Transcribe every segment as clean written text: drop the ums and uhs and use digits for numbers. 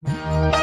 Oh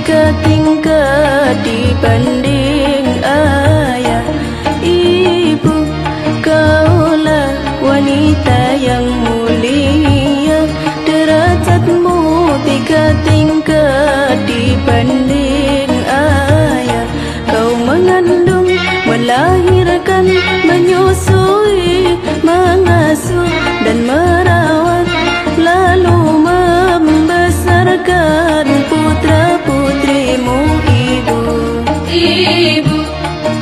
tiga tingkat dibanding ayah ibu. Kaulah wanita yang mulia, derajatmu tiga tingkat dibanding ayah. Kau mengandung, melahirkan, menyusui, mengasuh dan merawat, lalu membesarkan putra-putrimu ibu. Ibu,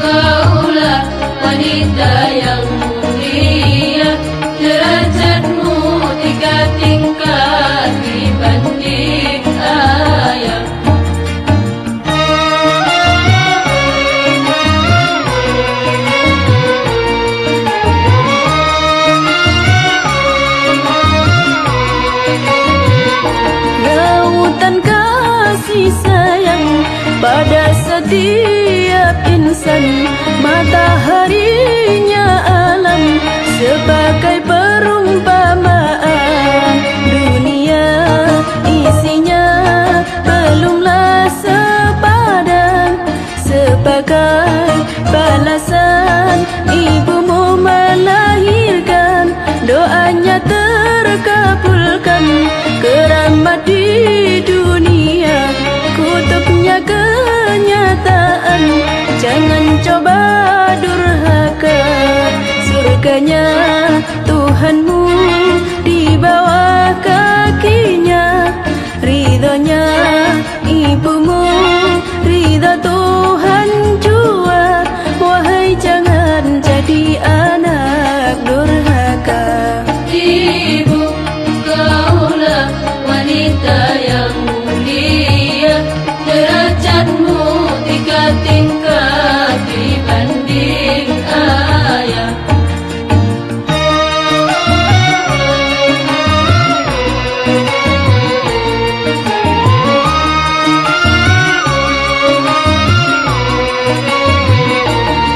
kaulah wanita yang mulia, derajatmu tiga tingkat dibanding ayah. Lautan kasih sayang pada setiap insan, mataharinya alam sebagai perumpamaan. Dunia isinya belumlah sepadan, sebagai balasan ibumu melahirkan, doanya terkabulkan. Keramat di dunia, kutubnya kenyataan. Jangan coba durhaka, surganya Tuhanmu di bawah kakinya. Ridhonya ibumu, ridho Tuhan jua. Wahai jangan jadi anak durhaka. Ibu, kaulah wanita yang mulia, derajatmu tiga tingkat dibanding ayah.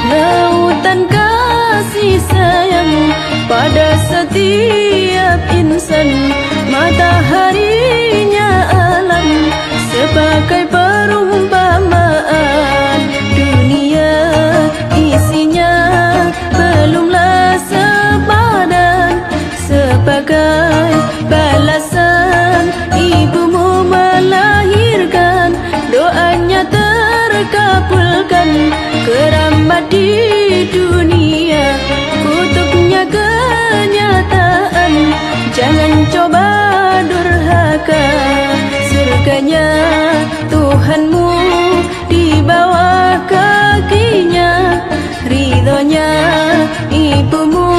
Lautan kasih sayang pada setiap insan, mataharinya alam sebagai perumpamaan. Dunia isinya belumlah sepadan, sebagai balasan ibumu melahirkan, doanya terkabulkan. Keramat di dunia, kutubnya kenyataan. Jangan coba durhaka, surganya Tuhanmu di bawah kakinya. Ridhonya ibumu,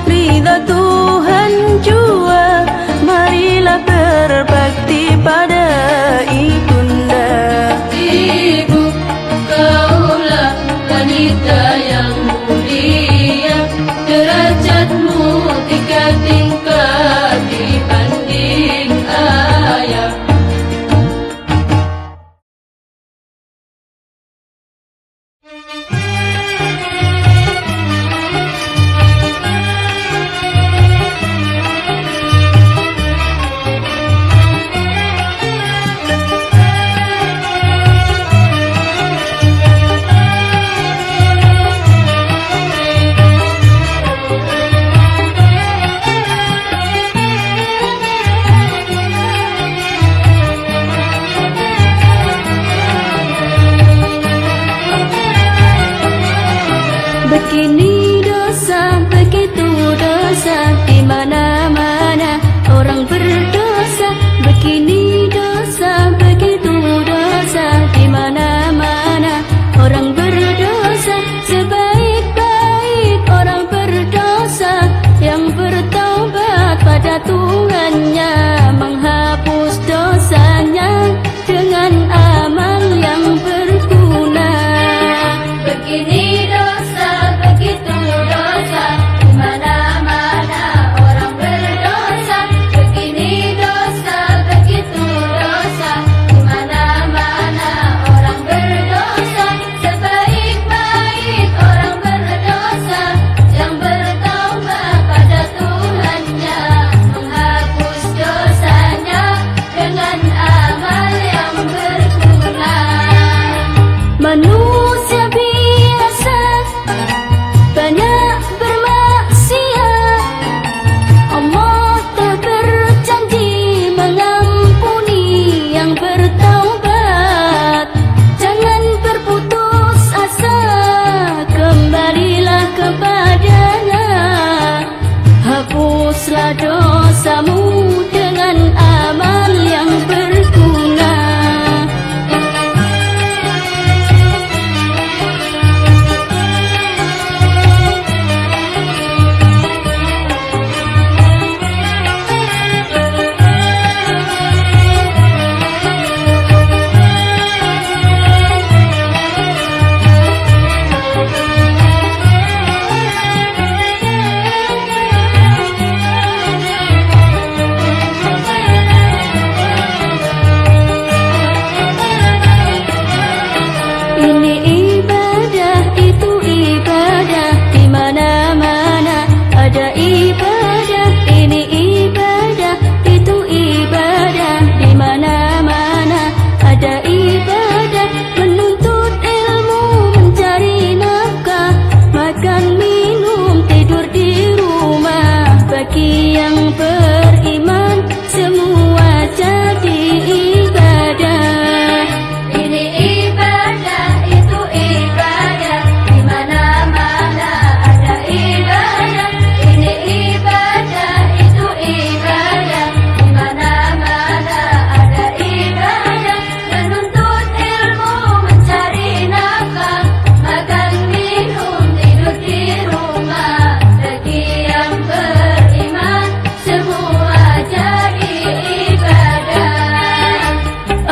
ridho Tuhan jua. Marilah berbakti pada ibunda. Ibu, kaulah wanita yang mulia, derajatmu tiga tingkat dibanding ayah.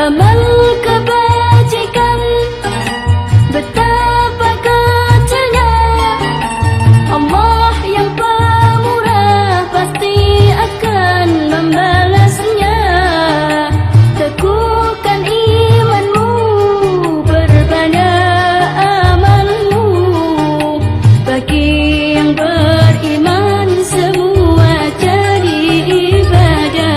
amal kebajikan, betapa kecilnya Allah yang pemurah pasti akan membalasnya. Teguhkan imanmu, perbanyak amalmu. Bagi yang beriman semua jadi ibadah.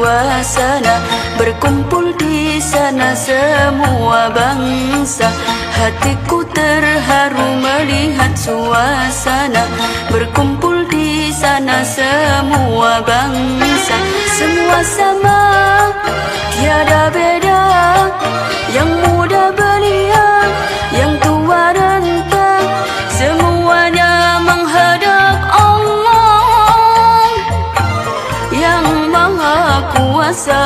suasana, berkumpul di sana semua bangsa. Hatiku terharu melihat suasana, berkumpul di sana semua bangsa. Semua sama, tiada beda, yang muda belia, yang tua renta, semuanya menghadap Allah yang Maha Kuasa.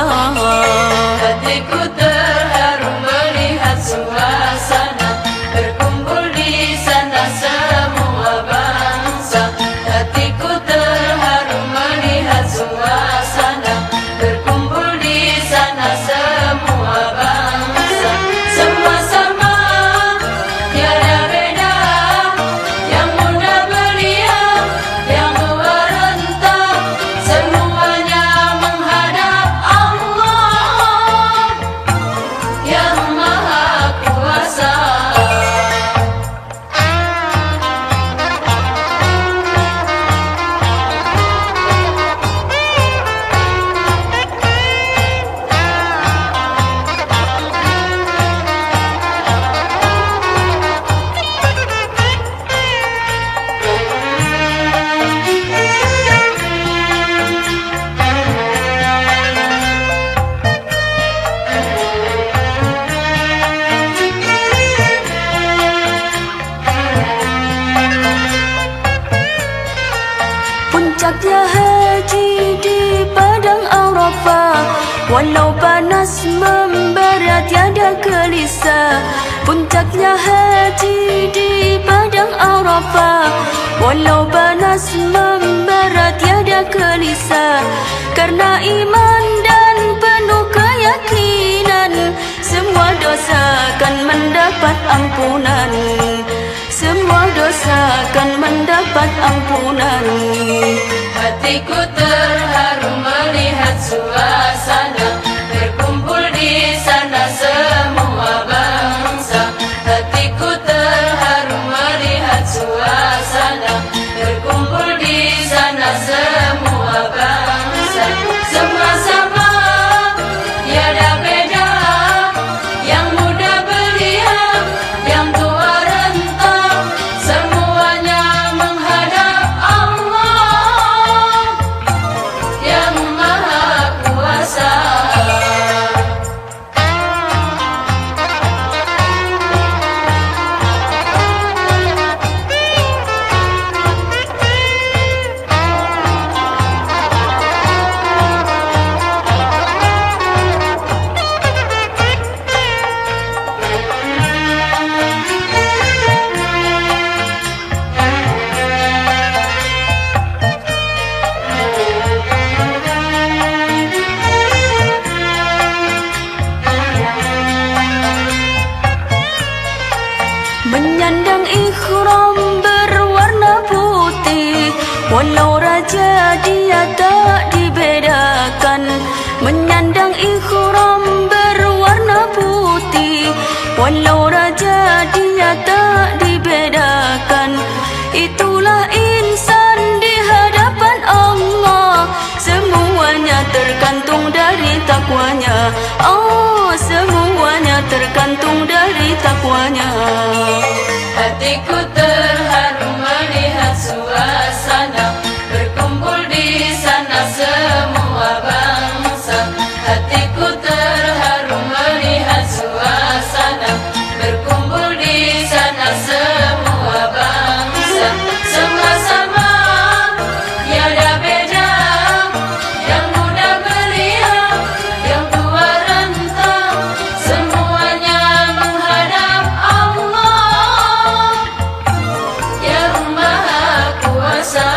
Hatiku terharu melihat suasana, berkumpul di sana semua bangsa. Hatiku terharu melihat suasana, berkumpul di sana semua bangsa. Semua sama, tiada beda, yang muda belia, yang tua renta, semuanya menghadap Allah yang Maha Kuasa. Puncaknya haji di padang Arafah, walau panas membara tiada gelisah. Puncaknya haji di padang Arafah, walau panas membara tiada gelisah. Karena iman dan penuh keyakinan, semua dosa akan mendapat ampunan. Semua dosa akan mendapat ampunan. Hatiku terharu melihat suasana, berkumpul di sana semua bangsa. Hatiku terharu melihat suasana, berkumpul di sana semua bangsa. Semua sama, tiada beda, yang muda belia, yang tua renta, semuanya menghadap Allah yang Maha Kuasa. Menyandang ikhram berwarna putih, walau raja dia tak dibedakan. Menyandang ikhram berwarna putih, walau raja dia tak dibedakan. Itulah insan di hadapan Allah, semuanya tergantung dari takwanya. Oh, semuanya tergantung dari takwanya. Hatiku terharu melihat suasana, berkumpul di sana semua bangsa. Hatiku terharu melihat suasana, berkumpul di sana semua bangsa. Semua sama, tiada beda, yang muda belia, yang tua renta, semuanya menghadap Allah yang Maha Kuasa.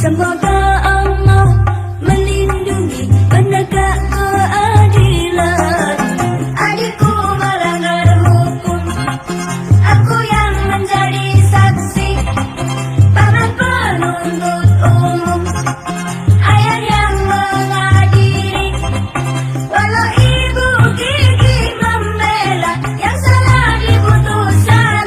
Semoga Allah melindungi penegak keadilan. Adikku melanggar hukum, aku yang menjadi saksi. Paman penuntut umum, ayah yang mengadili. Walau ibu gigih membela, yang salah diputus salah.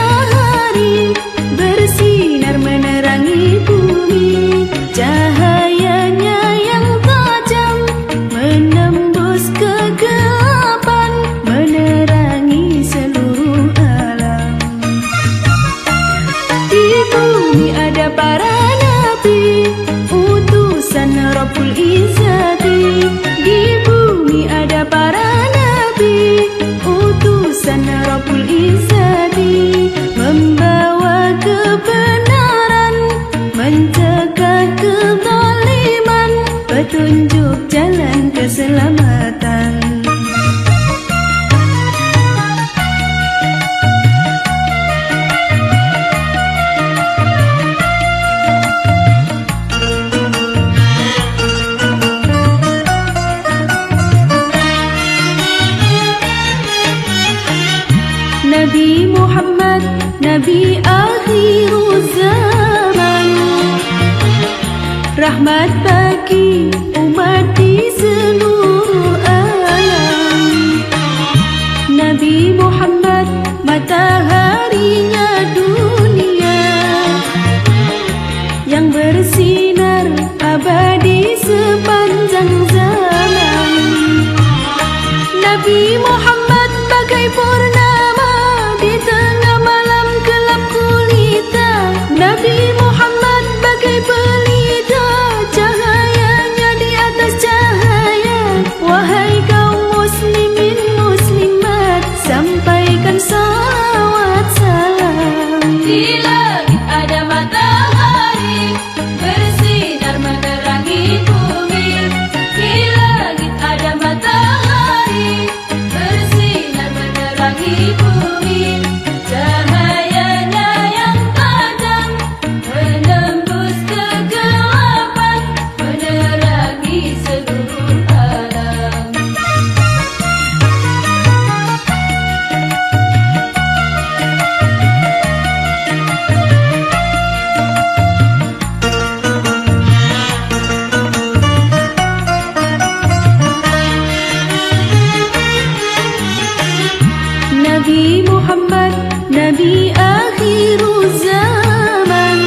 matahari bersinar menerangi bumi. Cahayanya yang tajam menembus kegelapan, menerangi seluruh alam. Di bumi ada para nabi, utusan Rabbul Izzati. Di bumi ada para nabi, utusan Rabbul Izzati, membawa kebenaran, mencegah kezaliman, petunjuk jalan keselamatan. Nabi Muhammad, Nabi akhirul zaman, rahmat bagi umat di seluruh alam. Nabi Muhammad, mataharinya dunia, yang bersinar abadi sepanjang zaman. Nabi Muhammad bagai purnama di tengah malam gelap gulita. Nabi Muhammad bagai pelita, cahayanya di atas cahaya. Wahai kaum muslimin muslimat, sampaikan salawat salam. Di langit ada matahari bersinar menerangi bumi. Di langit ada matahari bersinar menerangi bumi. Cahayanya yang tajam menembus kegelapan, menerangi seluruh alam. Nabi Muhammad, Nabi akhirul zaman,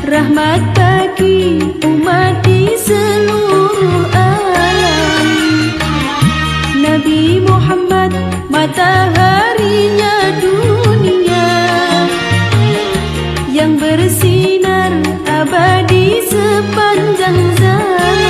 rahmat bagi umat di seluruh alam. Nabi Muhammad, mataharinya dunia, yang bersinar abadi sepanjang zaman.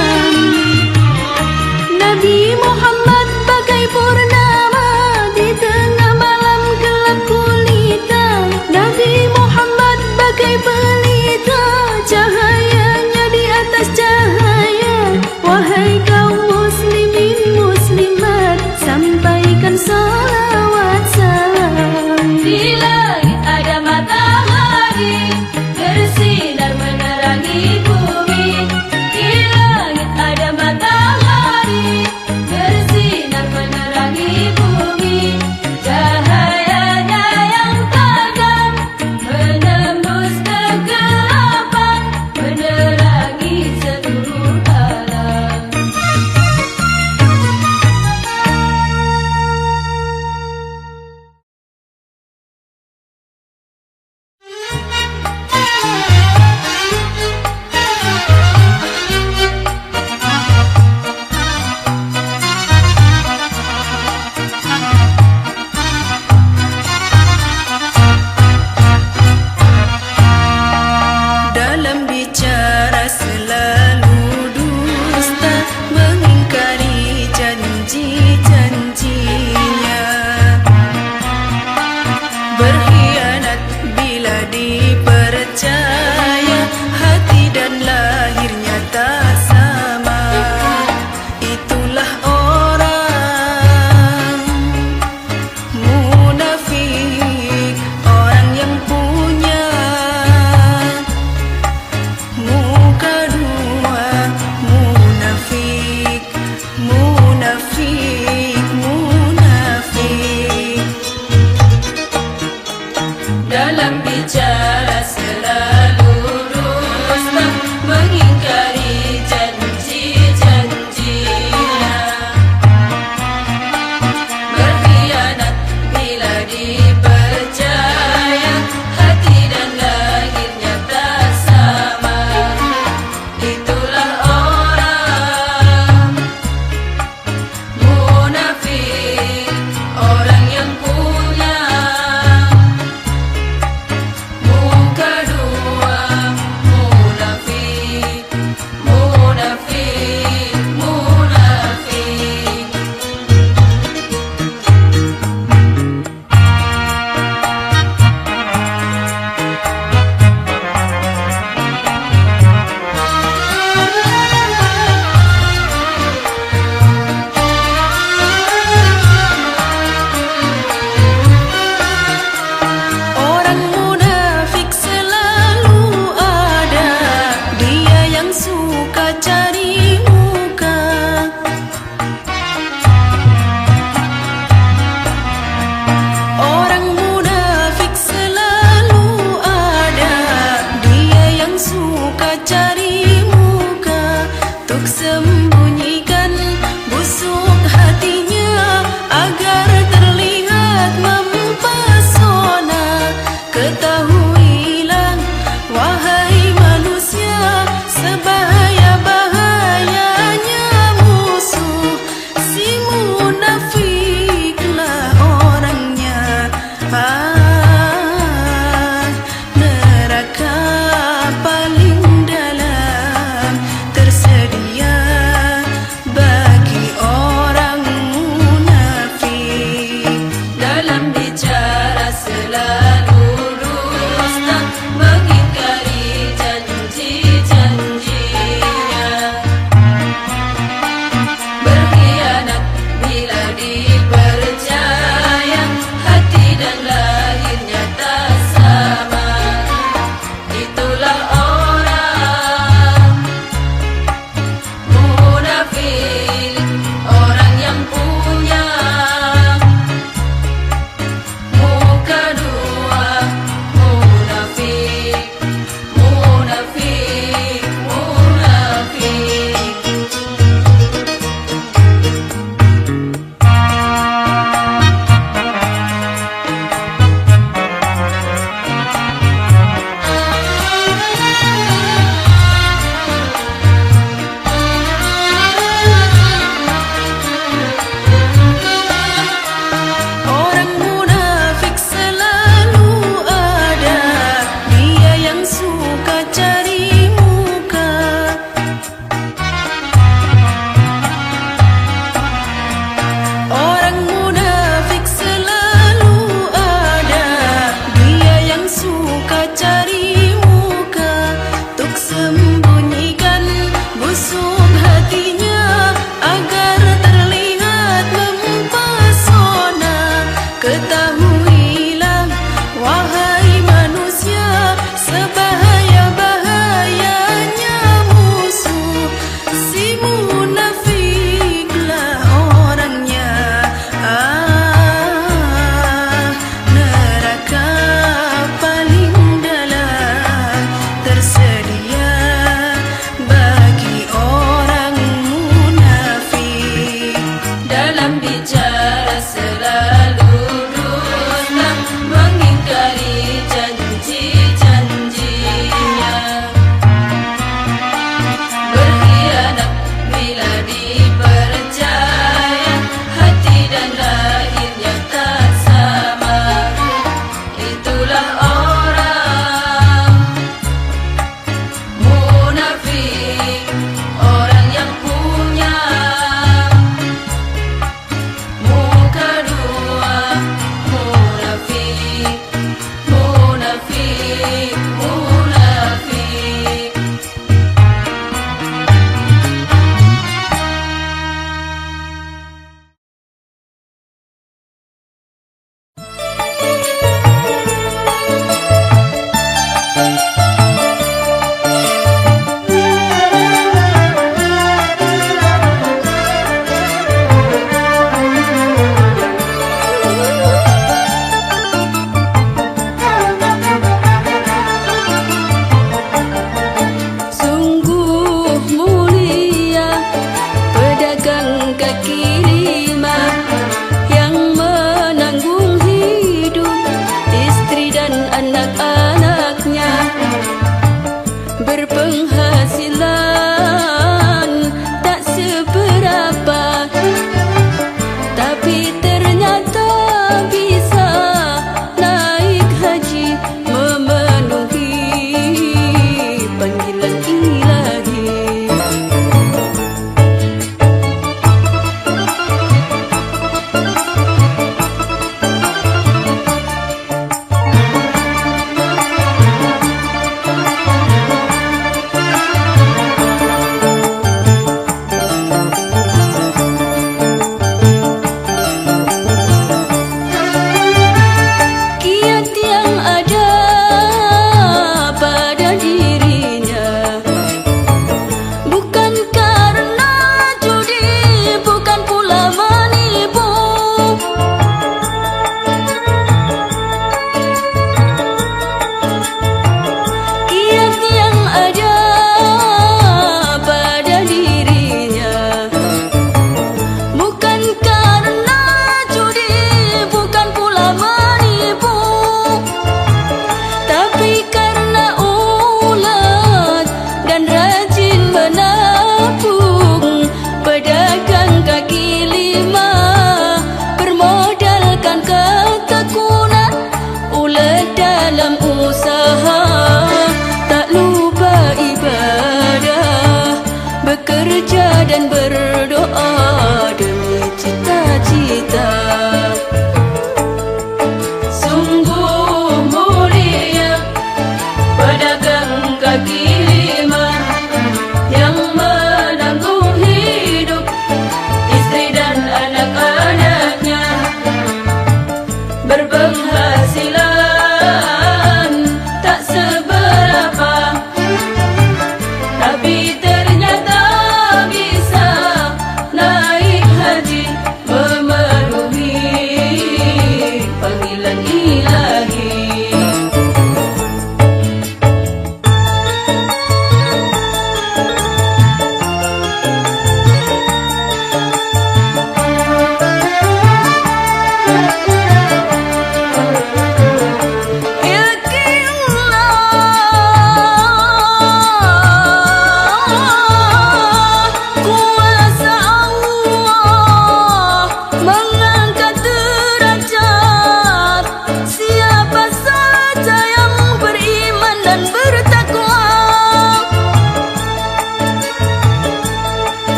Nabi Muhammad bagai purnama di tengah malam gelap gulita. Nabi Muhammad bagai pelita, cahayanya di atas cahaya. Wahai kaum muslimin muslimat, sampaikan salawat salam. Di langit ada matahari bersinar menerangi bumi. Di langit ada matahari bersinar menerangi bumi. Cahayanya yang tajam menembus kegelapan, menerangi seluruh alam. Dalam bicara selalu dusta, mengingkari janji-janjinya, berkhianat bila dipercaya, hati dan lahirnya tak sama. Itulah orang munafik, orang yang punya muka dua. Munafik, munafik, munafik. Dalam bicara selalu